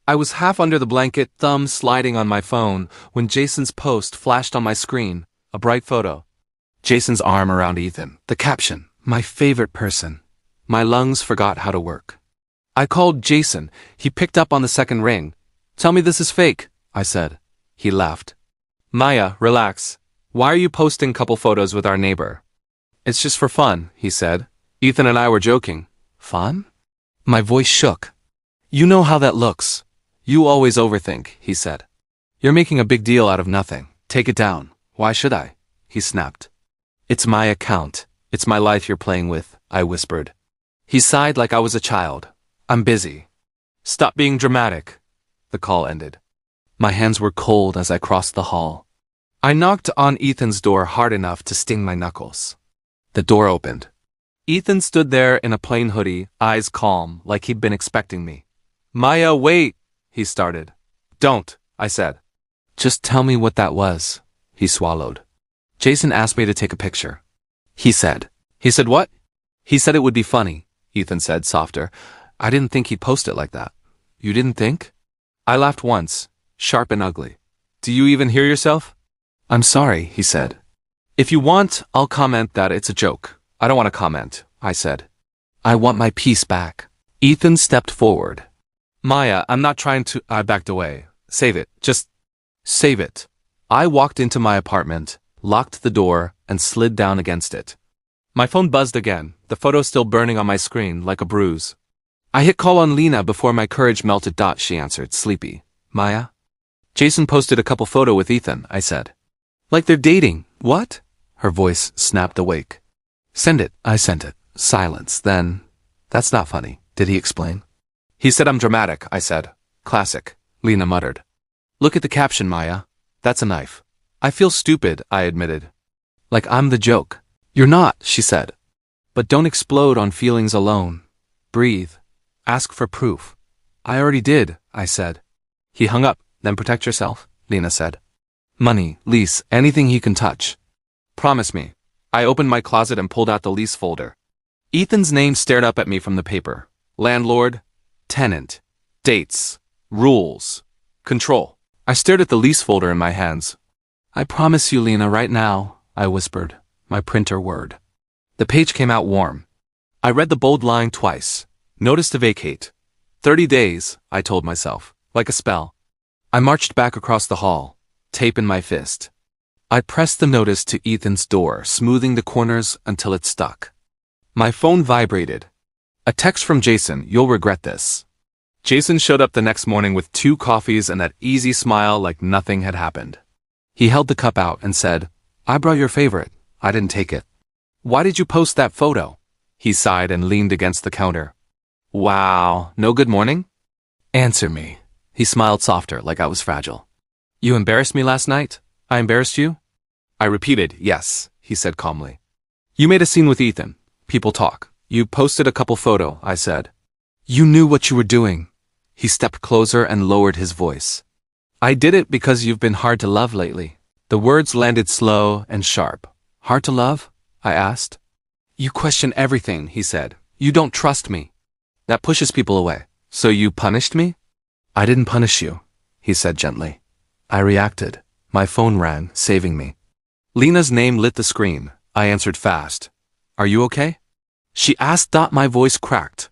I was half under the blanket, thumb sliding on my phone, when Jason's post flashed on my screen, a bright photo. Jason's arm around Ethan, the caption, "My favorite person." My lungs forgot how to work. I called Jason. He picked up on the second ring. "Tell me this is fake," I said. He laughed. "Maya, relax. Why are you posting couple photos with our neighbor?" "It's just for fun," he said. "Ethan and I were joking." "Fun?" My voice shook. "You know how that looks. You always overthink," he said. "You're making a big deal out of nothing. Take it down." "Why should I?" he snapped. "It's my account. It's my life you're playing with," I whispered. He sighed like I was a child. "I'm busy." "Stop being dramatic." The call ended. My hands were cold as I crossed the hall. I knocked on Ethan's door hard enough to sting my knuckles. The door opened. Ethan stood there in a plain hoodie, eyes calm, like he'd been expecting me. "Maya, wait," he started. "Don't," I said. "Just tell me what that was," he swallowed. "Jason asked me to take a picture." He said. "He said what?" "He said it would be funny," Ethan said, softer. "I didn't think he'd post it like that." "You didn't think?" I laughed once, sharp and ugly. "Do you even hear yourself?" "I'm sorry," he said. "If you want, I'll comment that it's a joke." "I don't want to comment," I said. "I want my piece back." Ethan stepped forward. "Maya, I'm not trying to—" I backed away. "Save it. Just save it." I walked into my apartment, locked the door, and slid down against it. My phone buzzed again, the photo still burning on my screen like a bruise. "I hit call on Lena before my courage melted." She answered, sleepy. "Maya?" "Jason posted a couple photo with Ethan," I said. "Like they're dating." "What?" Her voice snapped awake. "Send it." I sent it. Silence. Then, "That's not funny," did he explain. "He said I'm dramatic," I said. "Classic," Lena muttered. "Look at the caption, Maya. That's a knife." "I feel stupid," I admitted. "Like I'm the joke." "You're not," she said. "But don't explode on feelings alone. Breathe. Ask for proof." "I already did," I said. He hung up. "Then protect yourself," Lena said. "Money, lease, anything he can touch." "Promise me." I opened my closet and pulled out the lease folder. Ethan's name stared up at me from the paper. Landlord, tenant, dates, rules, control. I stared at the lease folder in my hands. "I promise you, Lena, right now," I whispered, my printer word. The page came out warm. I read the bold line twice. Notice to vacate. 30 days, I told myself, like a spell. I marched back across the hall, tape in my fist. I pressed the notice to Ethan's door, smoothing the corners until it stuck. My phone vibrated. A text from Jason, "You'll regret this." Jason showed up the next morning with 2 coffees and that easy smile like nothing had happened. He held the cup out and said, "I brought your favorite." I didn't take it. "Why did you post that photo?" He sighed and leaned against the counter. "Wow, no good morning?" "Answer me." He smiled softer, like I was fragile. "You embarrassed me last night? I embarrassed you?" I repeated, "Yes," he said calmly. "You made a scene with Ethan. People talk. You posted a couple photo," I said. "You knew what you were doing." He stepped closer and lowered his voice. "I did it because you've been hard to love lately." The words landed slow and sharp. "Hard to love?" I asked. "You question everything," he said. "You don't trust me. That pushes people away. So you punished me?" "I didn't punish you," he said gently. I reacted. My phone rang, saving me. Lena's name lit the screen. I answered fast. "Are you okay?" She asked. My voice cracked.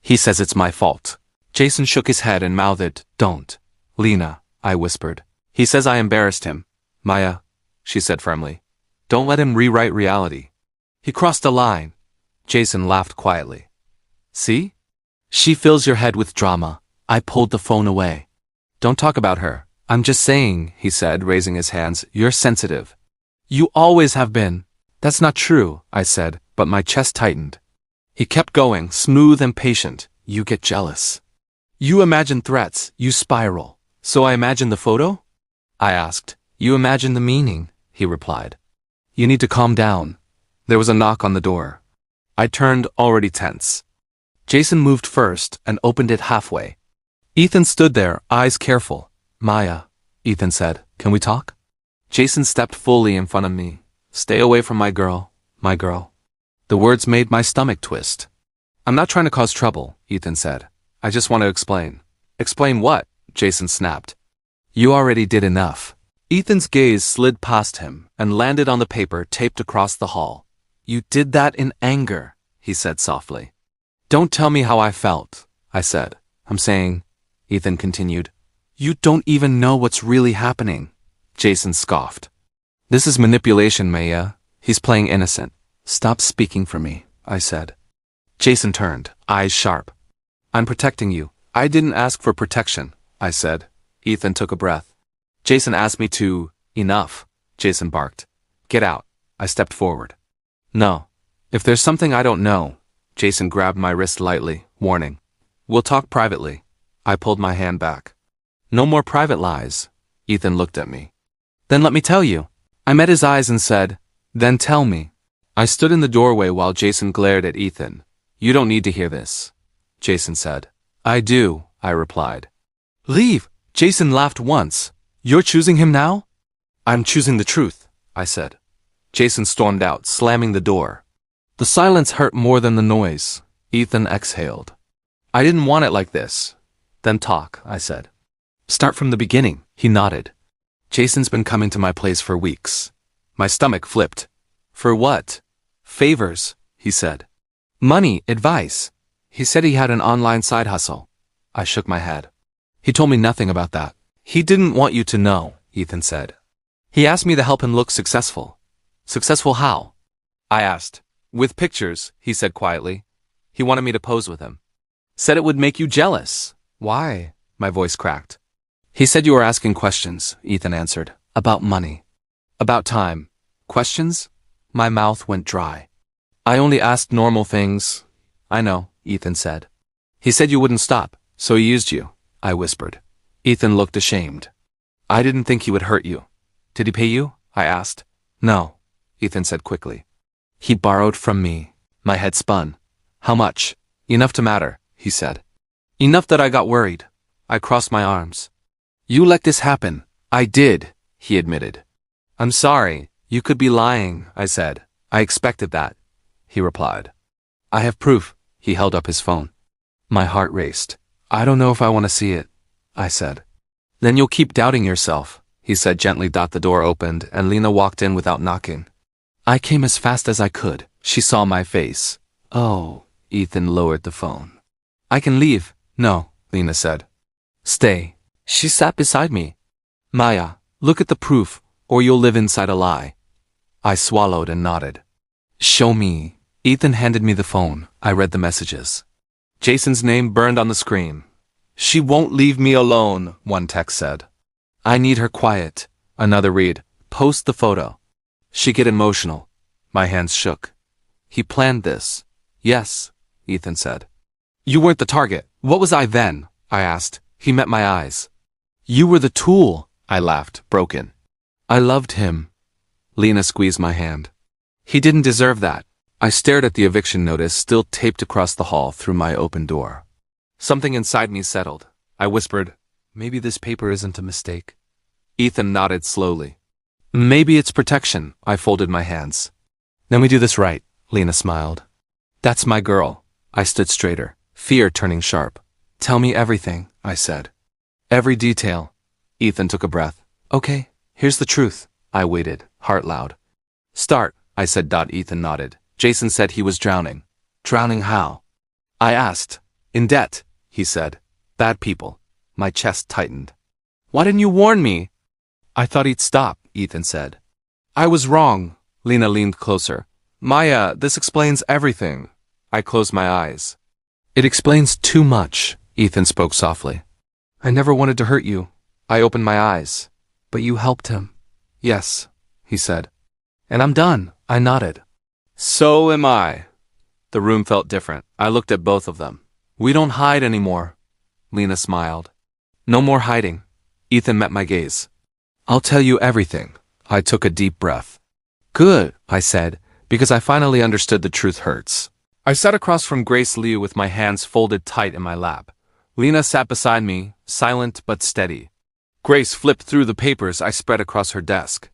"He says it's my fault." Jason shook his head and mouthed, "Don't." "Lena," I whispered. "He says I embarrassed him." "Maya," she said firmly. "Don't let him rewrite reality. He crossed a line." Jason laughed quietly. "See? She fills your head with drama." I pulled the phone away. "Don't talk about her. I'm just saying," he said, raising his hands, "you're sensitive. You always have been." "That's not true," I said, but my chest tightened. He kept going, smooth and patient. "You get jealous. You imagine threats, you spiral." "So I imagine the photo?" I asked. "You imagine the meaning," he replied. "You need to calm down." There was a knock on the door. I turned, already tense. Jason moved first and opened it halfway. Ethan stood there, eyes careful. "Maya," Ethan said, "can we talk?" Jason stepped fully in front of me. "Stay away from my girl, my girl." The words made my stomach twist. "I'm not trying to cause trouble," Ethan said. "I just want to explain." "Explain what?" Jason snapped. You already did enough. Ethan's gaze slid past him and landed on the paper taped across the hall. You did that in anger, he said softly. Don't tell me how I felt, I said. I'm saying, Ethan continued. You don't even know what's really happening. Jason scoffed. This is manipulation, Maya. He's playing innocent. Stop speaking for me, I said. Jason turned, eyes sharp. I'm protecting you. I didn't ask for protection, I said. Ethan took a breath. Jason asked me to. Enough, Jason barked. Get out. I stepped forward. No. If there's something I don't know. Jason grabbed my wrist lightly, warning. We'll talk privately. I pulled my hand back. No more private lies. Ethan looked at me. Then let me tell you. I met his eyes and said, then tell me. I stood in the doorway while Jason glared at Ethan. You don't need to hear this, Jason said. I do, I replied. Leave, Jason laughed once. You're choosing him now? I'm choosing the truth, I said. Jason stormed out, slamming the door. The silence hurt more than the noise. Ethan exhaled. I didn't want it like this. Then talk, I said. Start from the beginning, he nodded. Jason's been coming to my place for weeks. My stomach flipped. For what? Favors, he said. Money, advice. He said he had an online side hustle. I shook my head. He told me nothing about that. He didn't want you to know, Ethan said. He asked me to help him look successful. Successful how? I asked. With pictures, he said quietly. He wanted me to pose with him. Said it would make you jealous. Why? My voice cracked. He said you were asking questions, Ethan answered. About money. About time. Questions? My mouth went dry. I only asked normal things. I know, Ethan said. He said you wouldn't stop, so he used you, I whispered. Ethan looked ashamed. I didn't think he would hurt you. Did he pay you? I asked. No, Ethan said quickly. He borrowed from me. My head spun. How much? Enough to matter, he said. Enough that I got worried. I crossed my arms. You let this happen. I did, he admitted. I'm sorry. You could be lying, I said. I expected that, he replied. I have proof. He held up his phone. My heart raced. I don't know if I want to see it, I said. Then you'll keep doubting yourself, he said gently. The door opened and Lena walked in without knocking. I came as fast as I could. She saw my face. Oh, Ethan lowered the phone. I can leave. No, Lena said. Stay. She sat beside me. Maya, look at the proof, or you'll live inside a lie. I swallowed and nodded. Show me. Ethan handed me the phone. I read the messages. Jason's name burned on the screen. She won't leave me alone, one text said. I need her quiet. Another read. Post the photo. She get emotional. My hands shook. He planned this. Yes, Ethan said. You weren't the target. What was I then? I asked. He met my eyes. You were the tool, I laughed, broken. I loved him. Lena squeezed my hand. He didn't deserve that. I stared at the eviction notice still taped across the hall through my open door. Something inside me settled. I whispered, maybe this paper isn't a mistake. Ethan nodded slowly. Maybe it's protection. I folded my hands. Then we do this right, Lena smiled. That's my girl. I stood straighter, fear turning sharp. Tell me everything, I said. Every detail. Ethan took a breath. Okay, here's the truth. I waited, heart loud. Start, I said. Ethan nodded. Jason said he was drowning. Drowning how? I asked. In debt, he said. Bad people. My chest tightened. Why didn't you warn me? I thought he'd stop, Ethan said. I was wrong. Lena leaned closer. Maya, this explains everything. I closed my eyes. It explains too much, Ethan spoke softly. I never wanted to hurt you. I opened my eyes. But you helped him. Yes, he said. And I'm done, I nodded. So am I. The room felt different. I looked at both of them. We don't hide anymore. Lena smiled. No more hiding. Ethan met my gaze. I'll tell you everything. I took a deep breath. Good, I said, because I finally understood the truth hurts. I sat across from Grace Liu with my hands folded tight in my lap. Lena sat beside me, silent but steady. Grace flipped through the papers I spread across her desk.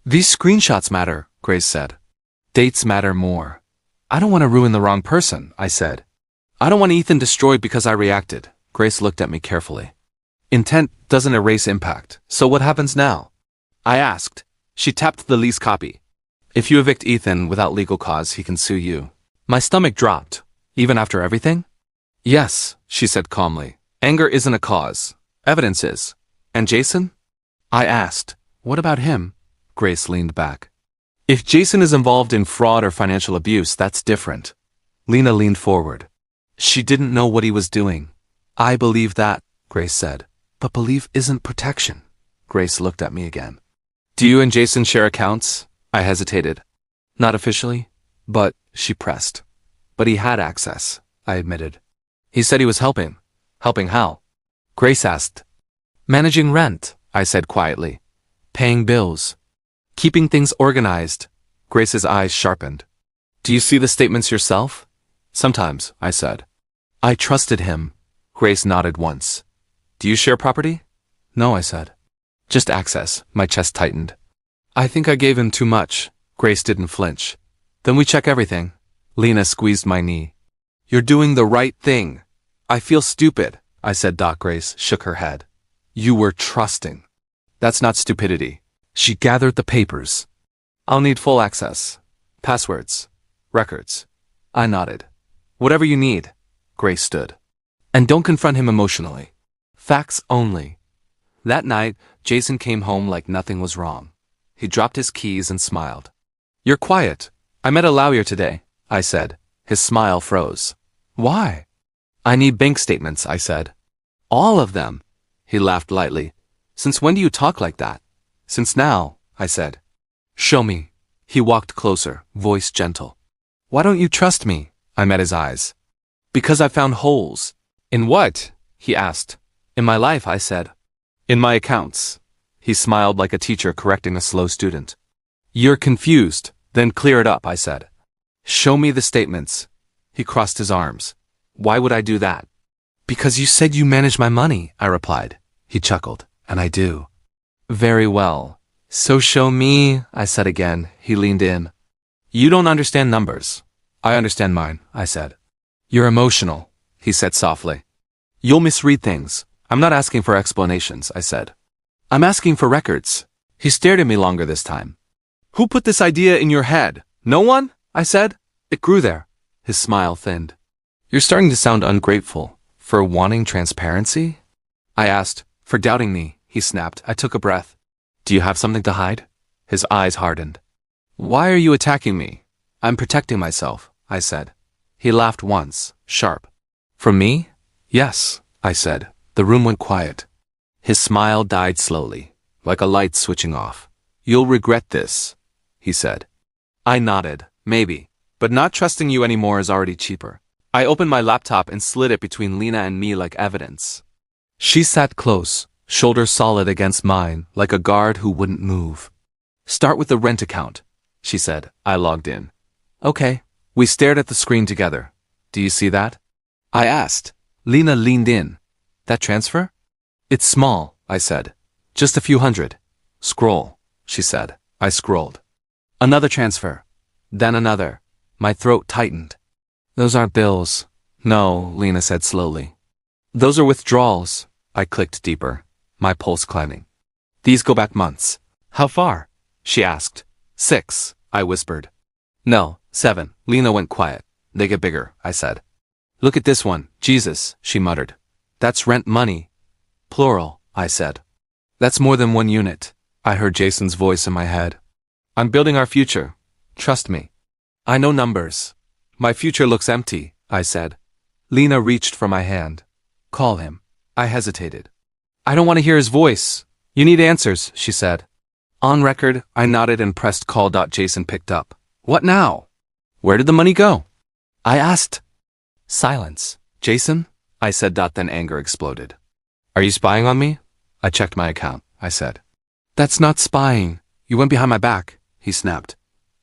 These screenshots matter, Grace said. Dates matter more. I don't want to ruin the wrong person, I said. I don't want Ethan destroyed because I reacted. Grace looked at me carefully. Intent doesn't erase impact. So what happens now? I asked. She tapped the lease copy. If you evict Ethan without legal cause, he can sue you. My stomach dropped. Even after everything? Yes, she said calmly. Anger isn't a cause. Evidence is. And Jason? I asked. What about him? Grace leaned back. If Jason is involved in fraud or financial abuse, that's different. Lena leaned forward. She didn't know what he was doing. I believe that, Grace said. But belief isn't protection. Grace looked at me again. Do you and Jason share accounts? I hesitated. Not officially, but she pressed. But he had access, I admitted. He said he was helping. Helping how? Grace asked. Managing rent, I said quietly. Paying bills. Keeping things organized. Grace's eyes sharpened. Do you see the statements yourself? Sometimes, I said. I trusted him. Grace nodded once. Do you share property? No, I said. Just access. My chest tightened. I think I gave him too much. Grace didn't flinch. Then we check everything. Lena squeezed my knee. You're doing the right thing. I feel stupid, I said. Grace shook her head. You were trusting. That's not stupidity. She gathered the papers. I'll need full access. Passwords. Records. I nodded. Whatever you need. Grace stood. And don't confront him emotionally. Facts only. That night, Jason came home like nothing was wrong. He dropped his keys and smiled. You're quiet. I met a lawyer today, I said. His smile froze. Why? I need bank statements, I said. All of them. He laughed lightly. Since when do you talk like that? Since now, I said. Show me. He walked closer, voice gentle. Why don't you trust me? I met his eyes. Because I found holes. In what? He asked. In my life, I said. In my accounts. He smiled like a teacher correcting a slow student. You're confused. Then clear it up, I said. Show me the statements. He crossed his arms. Why would I do that? Because you said you manage my money, I replied. He chuckled. And I do. Very well. So show me, I said again. He leaned in. You don't understand numbers. I understand mine, I said. You're emotional, he said softly. You'll misread things. I'm not asking for explanations, I said. I'm asking for records. He stared at me longer this time. Who put this idea in your head? No one? I said. It grew there. His smile thinned. You're starting to sound ungrateful. For wanting transparency? I asked. For doubting me, he snapped. I took a breath. Do you have something to hide? His eyes hardened. Why are you attacking me? I'm protecting myself, I said. He laughed once, sharp. From me? Yes, I said. The room went quiet. His smile died slowly, like a light switching off. You'll regret this, he said. I nodded. Maybe. But not trusting you anymore is already cheaper. I opened my laptop and slid it between Lena and me like evidence. She sat close, shoulders solid against mine, like a guard who wouldn't move. Start with the rent account, she said. I logged in. Okay. We stared at the screen together. Do you see that? I asked. Lena leaned in. That transfer? It's small, I said. Just a few hundred. Scroll, she said. I scrolled. Another transfer. Then another. My throat tightened. Those aren't bills. No, Lena said slowly. Those are withdrawals. I clicked deeper, my pulse climbing. These go back months. How far? She asked. 6, I whispered. No, 7. Lena went quiet. They get bigger, I said. Look at this one. Jesus, she muttered. That's rent money. Plural, I said. That's more than one unit. I heard Jason's voice in my head. I'm building our future. Trust me. I know numbers. My future looks empty, I said. Lena reached for my hand. Call him. I hesitated. I don't want to hear his voice. You need answers, she said. On record, I nodded and pressed call. Jason picked up. What now? Where did the money go? I asked. Silence. Jason? I said. Then anger exploded. Are you spying on me? I checked my account, I said. That's not spying. You went behind my back, he snapped.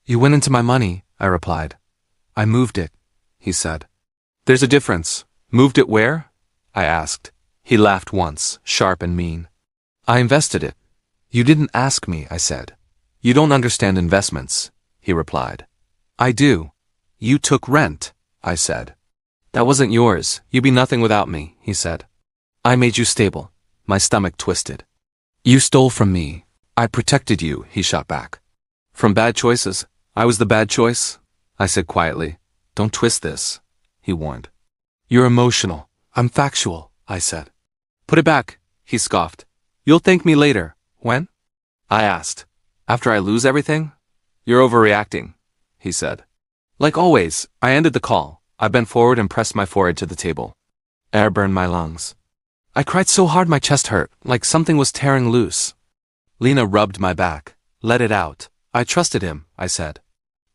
You went into my money, I replied. I moved it, he said. There's a difference. Moved it where? I asked. He laughed once, sharp and mean. I invested it. You didn't ask me, I said. You don't understand investments, he replied. I do. You took rent, I said. That wasn't yours. You'd be nothing without me, he said. I made you stable. My stomach twisted. You stole from me. I protected you, he shot back. From bad choices? I was the bad choice? I said quietly. Don't twist this, he warned. You're emotional. I'm factual, I said. Put it back, he scoffed. You'll thank me later. When? I asked. After I lose everything? You're overreacting, he said. Like always, I ended the call. I bent forward and pressed my forehead to the table. Air burned my lungs. I cried so hard my chest hurt, like something was tearing loose. Lena rubbed my back. Let it out. I trusted him, I said.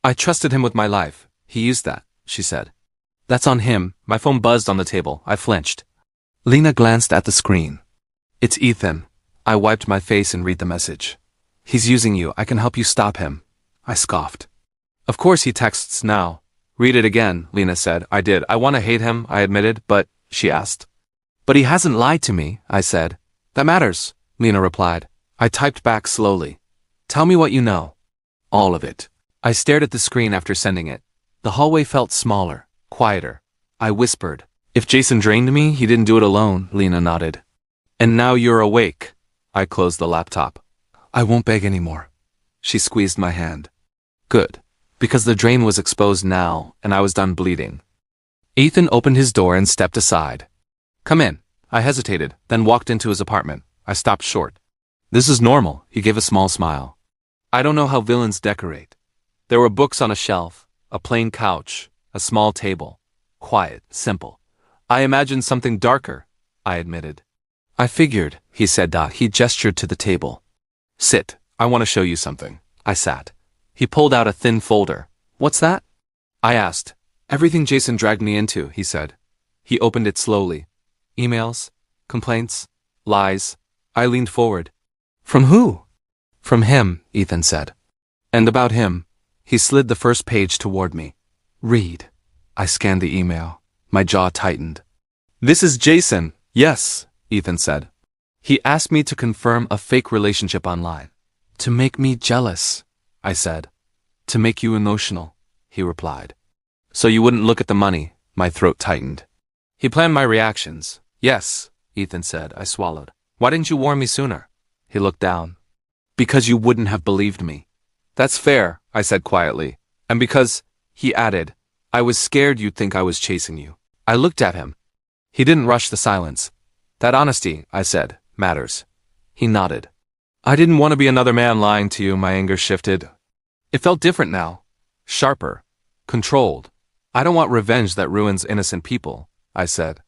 I trusted him with my life. He used that, she said. That's on him. My phone buzzed on the table. I flinched. Lena glanced at the screen. It's Ethan. I wiped my face and read the message. He's using you. I can help you stop him. I scoffed. Of course he texts now. Read it again, Lena said. I did. I want to hate him, I admitted, but, she asked. But he hasn't lied to me, I said. That matters, Lena replied. I typed back slowly. Tell me what you know. All of it. I stared at the screen after sending it. The hallway felt smaller, quieter. I whispered. If Jason drained me, he didn't do it alone, Lena nodded. And now you're awake. I closed the laptop. I won't beg anymore. She squeezed my hand. Good. Because the drain was exposed now, and I was done bleeding. Ethan opened his door and stepped aside. Come in. I hesitated, then walked into his apartment. I stopped short. This is normal, he gave a small smile. I don't know how villains decorate. There were books on a shelf, a plain couch, a small table. Quiet, simple. I imagined something darker, I admitted. I figured, he said. He gestured to the table. Sit, I want to show you something. I sat. He pulled out a thin folder. What's that? I asked. Everything Jason dragged me into, he said. He opened it slowly. Emails, complaints, lies. I leaned forward. From who? From him, Ethan said. And about him. He slid the first page toward me. Read. I scanned the email. My jaw tightened. This is Jason. Yes, Ethan said. He asked me to confirm a fake relationship online. To make me jealous, I said. To make you emotional, he replied. So you wouldn't look at the money, my throat tightened. He planned my reactions. Yes, Ethan said. I swallowed. Why didn't you warn me sooner? He looked down. Because you wouldn't have believed me. That's fair, I said quietly. And because, he added, I was scared you'd think I was chasing you. I looked at him. He didn't rush the silence. That honesty, I said, matters. He nodded. I didn't want to be another man lying to you. My anger shifted. It felt different now. Sharper. Controlled. I don't want revenge that ruins innocent people, I said.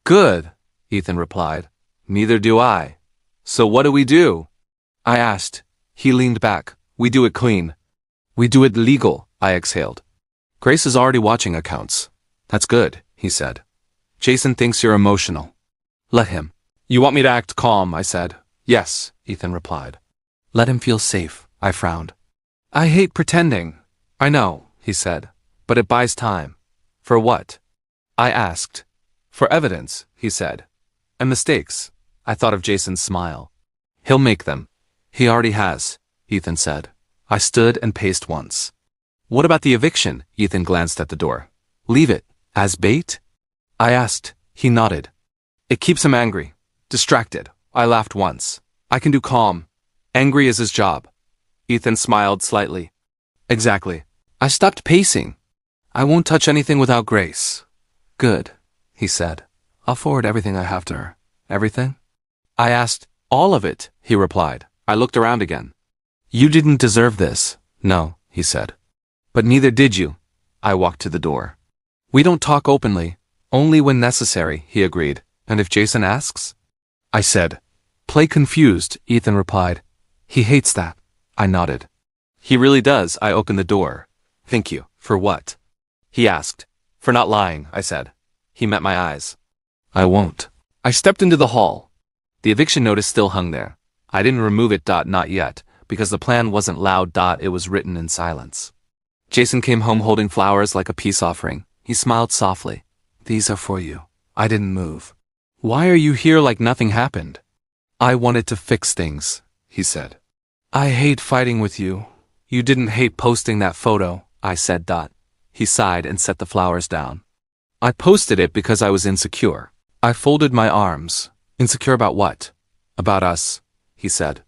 Good, Ethan replied. Neither do I. So what do we do? I asked. He leaned back. We do it clean. We do it legal, I exhaled. Grace is already watching accounts. That's good, he said. Jason thinks you're emotional. Let him. You want me to act calm, I said. Yes, Ethan replied. Let him feel safe, I frowned. I hate pretending. I know, he said. But it buys time. For what? I asked. For evidence, he said. And mistakes. I thought of Jason's smile. He'll make them. He already has, Ethan said. I stood and paced once. What about the eviction? Ethan glanced at the door. Leave it. As bait? I asked. He nodded. It keeps him angry. Distracted. I laughed once. I can do calm. Angry is his job. Ethan smiled slightly. Exactly. I stopped pacing. I won't touch anything without Grace. Good, he said. I'll forward everything I have to her. Everything? I asked. All of it, he replied. I looked around again. You didn't deserve this. No, he said. But neither did you. I walked to the door. We don't talk openly. Only when necessary, he agreed. And if Jason asks? I said. Play confused, Ethan replied. He hates that. I nodded. He really does. I opened the door. Thank you. For what? He asked. For not lying, I said. He met my eyes. I won't. I stepped into the hall. The eviction notice still hung there. I didn't remove it. Not yet, because the plan wasn't loud. It was written in silence. Jason came home holding flowers like a peace offering. He smiled softly. These are for you. I didn't move. Why are you here like nothing happened? I wanted to fix things, he said. I hate fighting with you. You didn't hate posting that photo, I said. He sighed and set the flowers down. I posted it because I was insecure. I folded my arms. Insecure about what? About us, he said.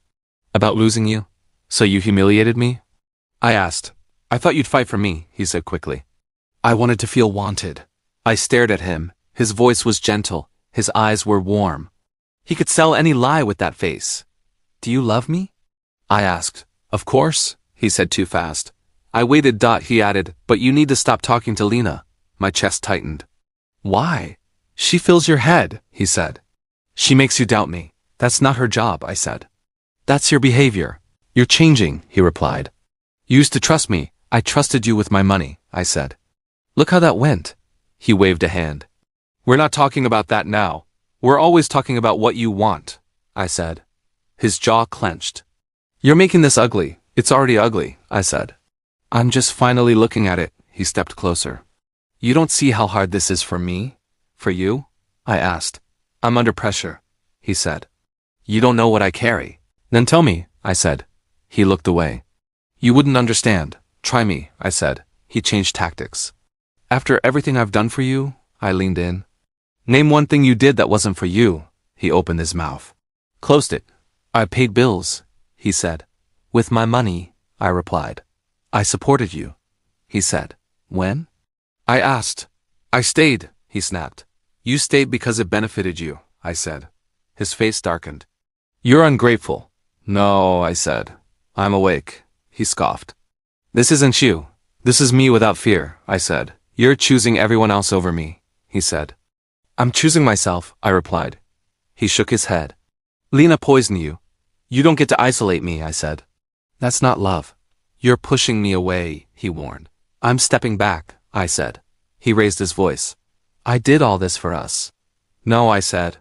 About losing you? So you humiliated me? I asked. I thought you'd fight for me, he said quickly. I wanted to feel wanted. I stared at him. His voice was gentle. His eyes were warm. He could sell any lie with that face. Do you love me? I asked. Of course, he said too fast. I waited. He added, but you need to stop talking to Lena. My chest tightened. Why? She fills your head, he said. She makes you doubt me. That's not her job, I said. That's your behavior. You're changing, he replied. You used to trust me. I trusted you with my money, I said. Look how that went. He waved a hand. We're not talking about that now. We're always talking about what you want, I said. His jaw clenched. You're making this ugly. It's already ugly, I said. I'm just finally looking at it. He stepped closer. You don't see how hard this is for me? For you? I asked. I'm under pressure, he said. You don't know what I carry. Then tell me, I said. He looked away. You wouldn't understand. Try me, I said. He changed tactics. After everything I've done for you, I leaned in. Name one thing you did that wasn't for you. He opened his mouth. Closed it. I paid bills, he said. With my money, I replied. I supported you, he said. When? I asked. I stayed, he snapped. You stayed because it benefited you, I said. His face darkened. You're ungrateful. No, I said. I'm awake, he scoffed. This isn't you. This is me without fear, I said. You're choosing everyone else over me, he said. I'm choosing myself, I replied. He shook his head. Lena poisoned you. You don't get to isolate me, I said. That's not love. You're pushing me away, he warned. I'm stepping back, I said. He raised his voice. I did all this for us. No, I said.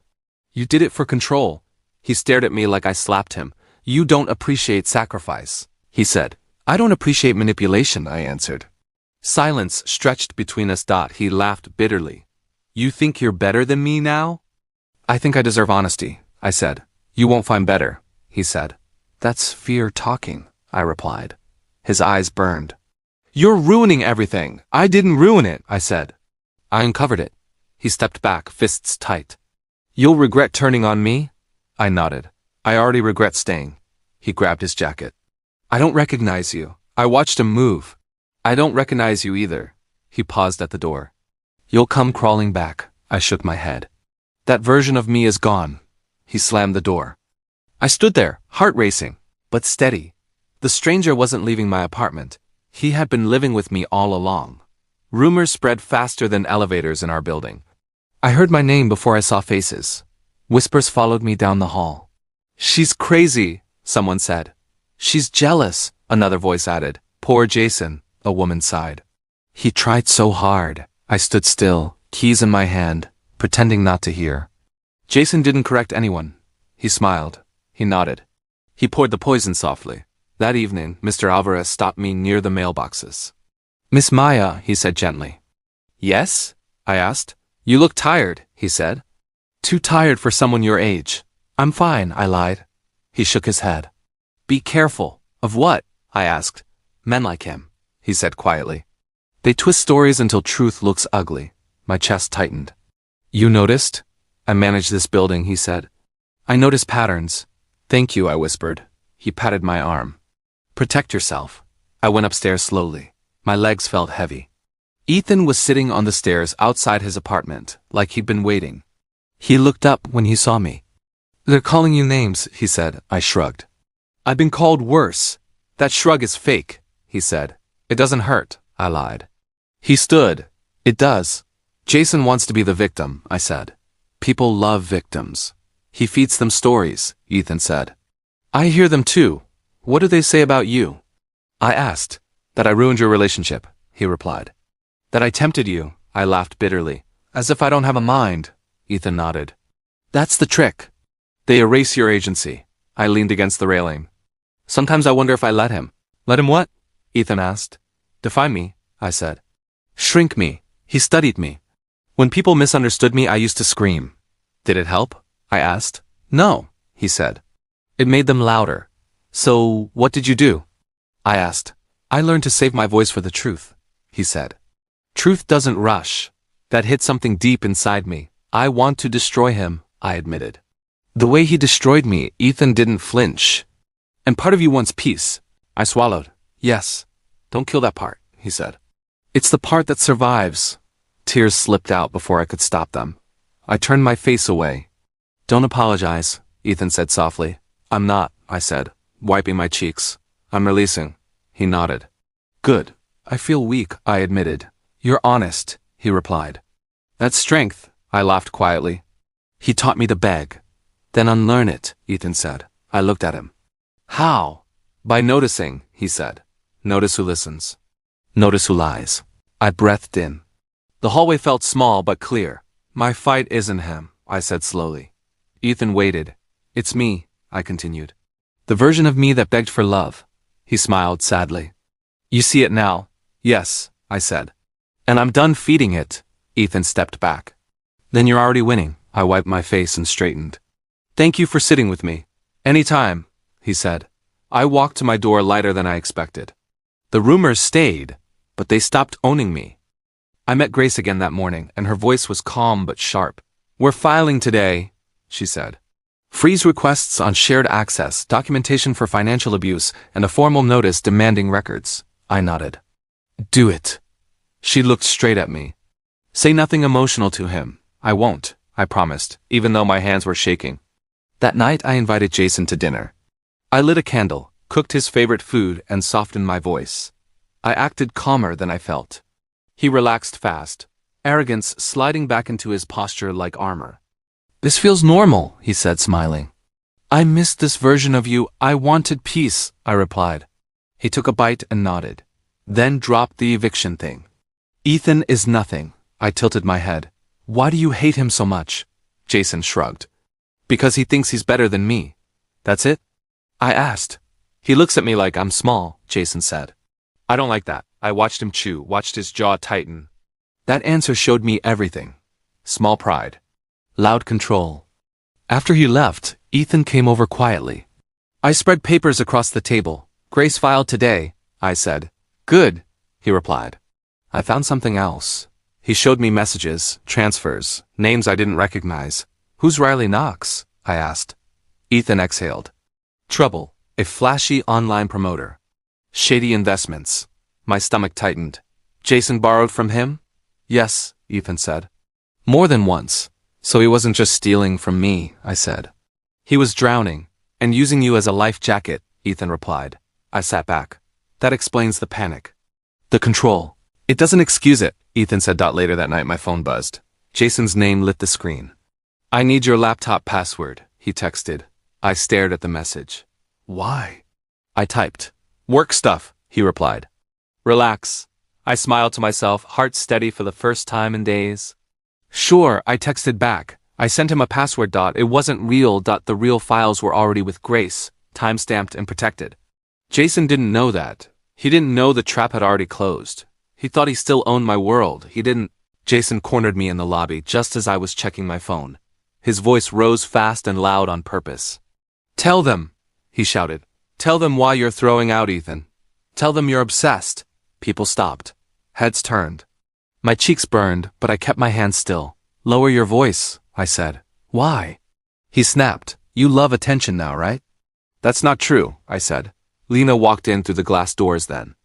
You did it for control. He stared at me like I slapped him. You don't appreciate sacrifice, he said. I don't appreciate manipulation, I answered. Silence stretched between us. He laughed bitterly. You think you're better than me now? I think I deserve honesty, I said. You won't find better, he said. That's fear talking, I replied. His eyes burned. You're ruining everything. I didn't ruin it, I said. I uncovered it. He stepped back, fists tight. You'll regret turning on me? I nodded. I already regret staying. He grabbed his jacket. I don't recognize you. I watched him move. I don't recognize you either. He paused at the door. You'll come crawling back. I shook my head. That version of me is gone. He slammed the door. I stood there, heart racing, but steady. The stranger wasn't leaving my apartment. He had been living with me all along. Rumors spread faster than elevators in our building. I heard my name before I saw faces. Whispers followed me down the hall. She's crazy, someone said. She's jealous, another voice added. Poor Jason, a woman sighed. He tried so hard. I stood still, keys in my hand, pretending not to hear. Jason didn't correct anyone. He smiled. He nodded. He poured the poison softly. That evening, Mr. Alvarez stopped me near the mailboxes. Miss Maya, he said gently. Yes? I asked. You look tired, he said. Too tired for someone your age. I'm fine, I lied. He shook his head. Be careful. Of what? I asked. Men like him, he said quietly. They twist stories until truth looks ugly. My chest tightened. You noticed? I manage this building, he said. I notice patterns. Thank you, I whispered. He patted my arm. Protect yourself. I went upstairs slowly. My legs felt heavy. Ethan was sitting on the stairs outside his apartment, like he'd been waiting. He looked up when he saw me. They're calling you names, he said. I shrugged. I've been called worse. That shrug is fake, he said. It doesn't hurt, I lied. He stood. It does. Jason wants to be the victim, I said. People love victims. He feeds them stories, Ethan said. I hear them too. What do they say about you? I asked. That I ruined your relationship, he replied. That I tempted you, I laughed bitterly. As if I don't have a mind, Ethan nodded. That's the trick. They erase your agency. I leaned against the railing. Sometimes I wonder if I let him. Let him what? Ethan asked. Define me, I said. Shrink me. He studied me. When people misunderstood me, I used to scream. Did it help? I asked. No, he said. It made them louder. So, what did you do? I asked. I learned to save my voice for the truth, he said. Truth doesn't rush. That hit something deep inside me. I want to destroy him, I admitted. The way he destroyed me, Ethan didn't flinch. And part of you wants peace. I swallowed. Yes. Don't kill that part, he said. It's the part that survives. Tears slipped out before I could stop them. I turned my face away. Don't apologize, Ethan said softly. I'm not, I said, wiping my cheeks. I'm releasing. He nodded. Good. I feel weak, I admitted. You're honest, he replied. That's strength, I laughed quietly. He taught me to beg. Then unlearn it, Ethan said. I looked at him. How? By noticing, he said. Notice who listens. Notice who lies. I breathed in. The hallway felt small but clear. My fight isn't him, I said slowly. Ethan waited. It's me, I continued. The version of me that begged for love. He smiled sadly. You see it now? Yes, I said. And I'm done feeding it. Ethan stepped back. Then you're already winning. I wiped my face and straightened. Thank you for sitting with me. Anytime, he said. I walked to my door lighter than I expected. The rumors stayed, but they stopped owning me. I met Grace again that morning, and her voice was calm but sharp. We're filing today, she said. Freeze requests on shared access, documentation for financial abuse, and a formal notice demanding records. I nodded. Do it. She looked straight at me. Say nothing emotional to him. I won't, I promised, even though my hands were shaking. That night I invited Jason to dinner. I lit a candle, cooked his favorite food, and softened my voice. I acted calmer than I felt. He relaxed fast, arrogance sliding back into his posture like armor. This feels normal, he said, smiling. I missed this version of you. I wanted peace, I replied. He took a bite and nodded, then dropped the eviction thing. Ethan is nothing. I tilted my head. Why do you hate him so much? Jason shrugged. Because he thinks he's better than me. That's it? I asked. He looks at me like I'm small, Jason said. I don't like that. I watched him chew, watched his jaw tighten. That answer showed me everything. Small pride. Loud control. After he left, Ethan came over quietly. I spread papers across the table. Grace filed today, I said. Good, he replied. I found something else. He showed me messages, transfers, names I didn't recognize. Who's Riley Knox? I asked. Ethan exhaled. Trouble, a flashy online promoter. Shady investments. My stomach tightened. Jason borrowed from him? Yes, Ethan said. More than once. So he wasn't just stealing from me, I said. He was drowning, and using you as a life jacket, Ethan replied. I sat back. That explains the panic. The control. It doesn't excuse it, Ethan said. Later that night my phone buzzed. Jason's name lit the screen. I need your laptop password, he texted. I stared at the message. Why? I typed. Work stuff, he replied. Relax. I smiled to myself, heart steady for the first time in days. Sure, I texted back. I sent him a password. It wasn't real. The real files were already with Grace, time-stamped and protected. Jason didn't know that. He didn't know the trap had already closed. He thought he still owned my world. He didn't. Jason cornered me in the lobby just as I was checking my phone. His voice rose fast and loud on purpose. Tell them, he shouted. Tell them why you're throwing out Ethan. Tell them you're obsessed. People stopped. Heads turned. My cheeks burned, but I kept my hands still. Lower your voice, I said. Why? He snapped. You love attention now, right? That's not true, I said. Lena walked in through the glass doors then.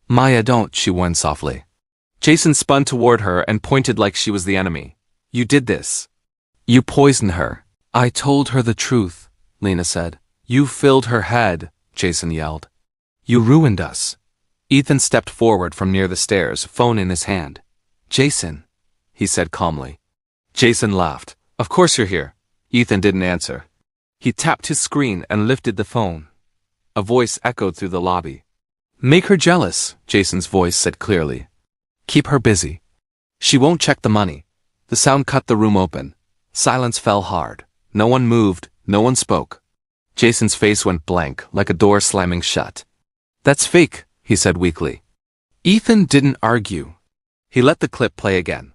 Maya, don't, she warned softly. Jason spun toward her and pointed like she was the enemy. You did this. You poisoned her. I told her the truth, Lena said. You filled her head, Jason yelled. You ruined us. Ethan stepped forward from near the stairs, phone in his hand. Jason, he said calmly. Jason laughed. Of course you're here. Ethan didn't answer. He tapped his screen and lifted the phone. A voice echoed through the lobby. Make her jealous, Jason's voice said clearly. Keep her busy. She won't check the money. The sound cut the room open. Silence fell hard. No one moved, no one spoke. Jason's face went blank, like a door slamming shut. That's fake, he said weakly. Ethan didn't argue. He let the clip play again.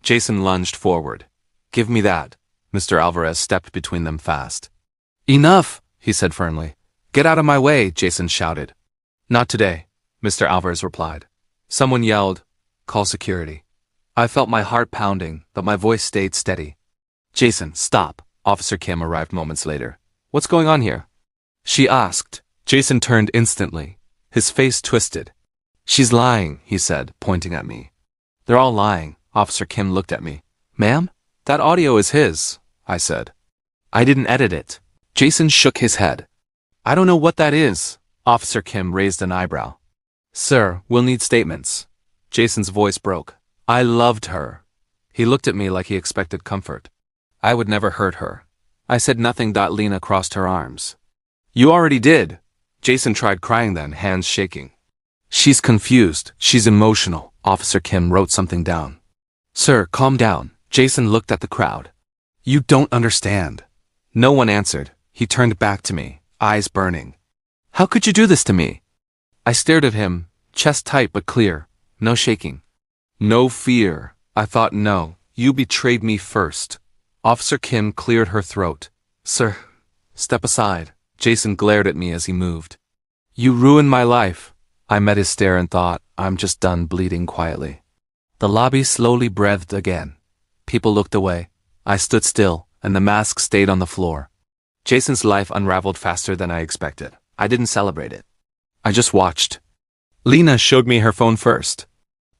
Jason lunged forward. Give me that. Mr. Alvarez stepped between them fast. Enough, he said firmly. Get out of my way, Jason shouted. Not today, Mr. Alvarez replied. Someone yelled, call security. I felt my heart pounding, but my voice stayed steady. Jason, stop. Officer Kim arrived moments later. What's going on here? She asked. Jason turned instantly. His face twisted. She's lying, he said, pointing at me. They're all lying. Officer Kim looked at me. Ma'am? That audio is his, I said. I didn't edit it. Jason shook his head. I don't know what that is. Officer Kim raised an eyebrow. Sir, we'll need statements. Jason's voice broke. I loved her. He looked at me like he expected comfort. I would never hurt her. I said nothing. Lena crossed her arms. You already did. Jason tried crying then, hands shaking. She's confused. She's emotional. Officer Kim wrote something down. Sir, calm down. Jason looked at the crowd. You don't understand. No one answered. He turned back to me, eyes burning. How could you do this to me? I stared at him, chest tight but clear. No shaking. No fear. I thought, no, you betrayed me first. Officer Kim cleared her throat. Sir, step aside. Jason glared at me as he moved. You ruined my life. I met his stare and thought, I'm just done bleeding quietly. The lobby slowly breathed again. People looked away. I stood still, and the mask stayed on the floor. Jason's life unraveled faster than I expected. I didn't celebrate it. I just watched. Lena showed me her phone first.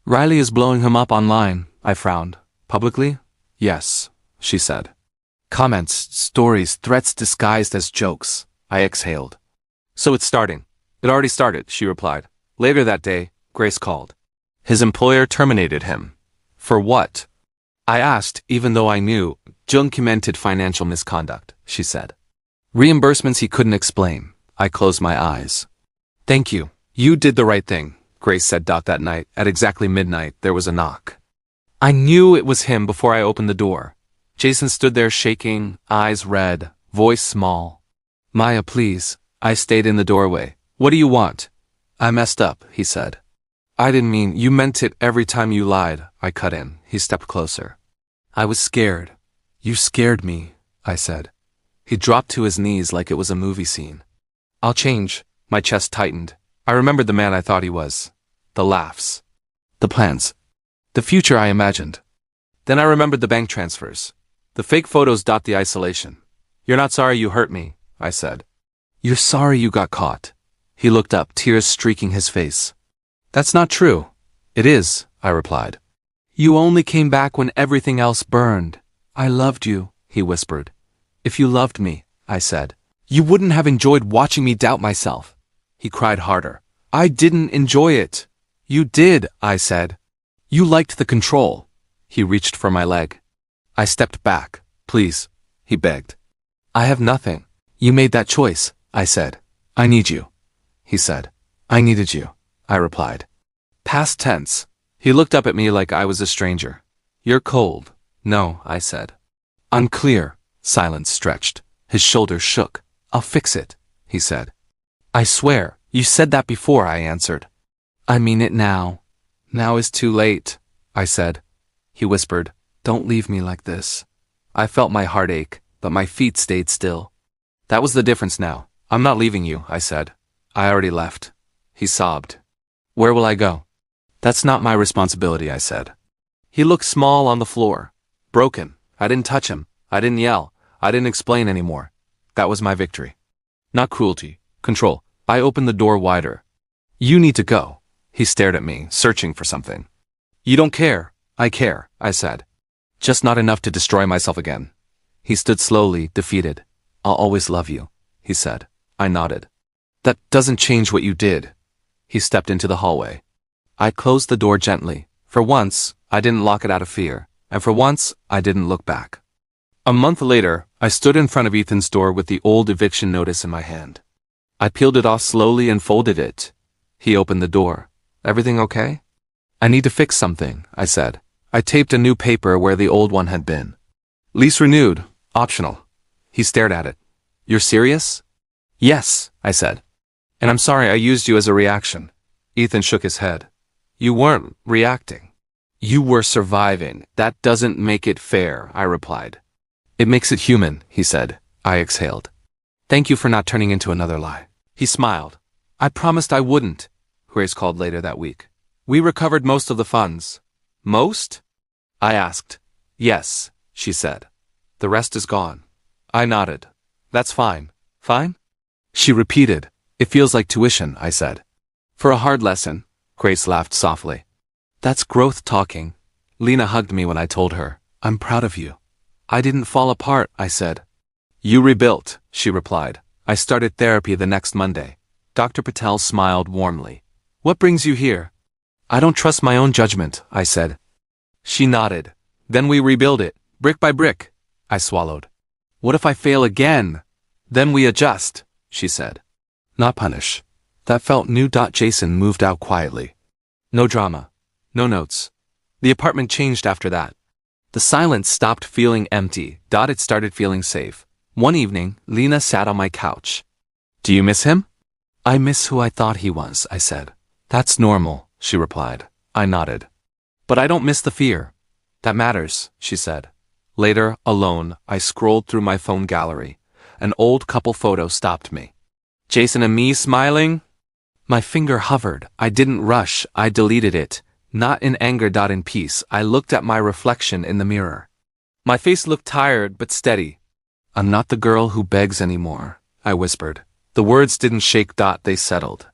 Riley is blowing him up online, I frowned. Publicly? Yes, she said. Comments, stories, threats disguised as jokes. I exhaled. So it's starting. It already started, she replied. Later that day, Grace called. His employer terminated him. For what? I asked, even though I knew. Documented financial misconduct, she said. Reimbursements he couldn't explain. I closed my eyes. Thank you. You did the right thing, Grace said. That night, at exactly midnight, there was a knock. I knew it was him before I opened the door. Jason stood there shaking, eyes red, voice small. Maya, please. I stayed in the doorway. What do you want? I messed up, he said. I didn't mean, you meant it every time you lied, I cut in. He stepped closer. I was scared. You scared me, I said. He dropped to his knees like it was a movie scene. I'll change. My chest tightened. I remembered the man I thought he was. The laughs. The plans. The future I imagined. Then I remembered the bank transfers. The fake photos. The isolation. You're not sorry you hurt me, I said. You're sorry you got caught. He looked up, tears streaking his face. That's not true. It is, I replied. You only came back when everything else burned. I loved you, he whispered. If you loved me, I said, you wouldn't have enjoyed watching me doubt myself. He cried harder. I didn't enjoy it. You did, I said. You liked the control. He reached for my leg. I stepped back. Please, he begged. I have nothing. You made that choice, I said. I need you. He said. I needed you, I replied. Past tense. He looked up at me like I was a stranger. You're cold. No, I said. Unclear. Silence stretched. His shoulders shook. I'll fix it, he said. I swear, you said that before, I answered. I mean it now. Now is too late, I said. He whispered, don't leave me like this. I felt my heart ache, but my feet stayed still. That was the difference now. I'm not leaving you, I said. I already left. He sobbed. Where will I go? That's not my responsibility, I said. He looked small on the floor. Broken. I didn't touch him. I didn't yell. I didn't explain anymore. That was my victory. Not cruelty. Control. I opened the door wider. You need to go. He stared at me, searching for something. You don't care. I care, I said. Just not enough to destroy myself again. He stood slowly, defeated. I'll always love you, he said. I nodded. That doesn't change what you did. He stepped into the hallway. I closed the door gently. For once, I didn't lock it out of fear, and for once, I didn't look back. A month later, I stood in front of Ethan's door with the old eviction notice in my hand. I peeled it off slowly and folded it. He opened the door. Everything okay? I need to fix something, I said. I taped a new paper where the old one had been. Lease renewed. Optional. He stared at it. You're serious? Yes, I said. And I'm sorry I used you as a reaction. Ethan shook his head. You weren't reacting. You were surviving. That doesn't make it fair, I replied. It makes it human, he said. I exhaled. Thank you for not turning into another lie. He smiled. I promised I wouldn't, Grace called later that week. We recovered most of the funds. Most? I asked. Yes, she said. The rest is gone. I nodded. That's fine. Fine? She repeated. It feels like tuition, I said. For a hard lesson, Grace laughed softly. That's growth talking. Lena hugged me when I told her, I'm proud of you. I didn't fall apart, I said. You rebuilt, she replied. I started therapy the next Monday. Dr. Patel smiled warmly. What brings you here? I don't trust my own judgment, I said. She nodded. Then we rebuild it, brick by brick. I swallowed. What if I fail again? Then we adjust, she said. Not punish. That felt new. Jason moved out quietly. No drama. No notes. The apartment changed after that. The silence stopped feeling empty. It started feeling safe. One evening, Lena sat on my couch. Do you miss him? I miss who I thought he was, I said. That's normal, she replied. I nodded. But I don't miss the fear. That matters, she said. Later, alone, I scrolled through my phone gallery. An old couple photo stopped me. Jason and me smiling? My finger hovered. I didn't rush. I deleted it. Not in anger. In peace, I looked at my reflection in the mirror. My face looked tired but steady. I'm not the girl who begs anymore, I whispered. The words didn't shake. They settled.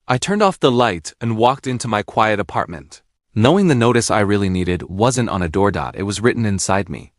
I turned off the light and walked into my quiet apartment. Knowing the notice I really needed wasn't on a door. It was written inside me.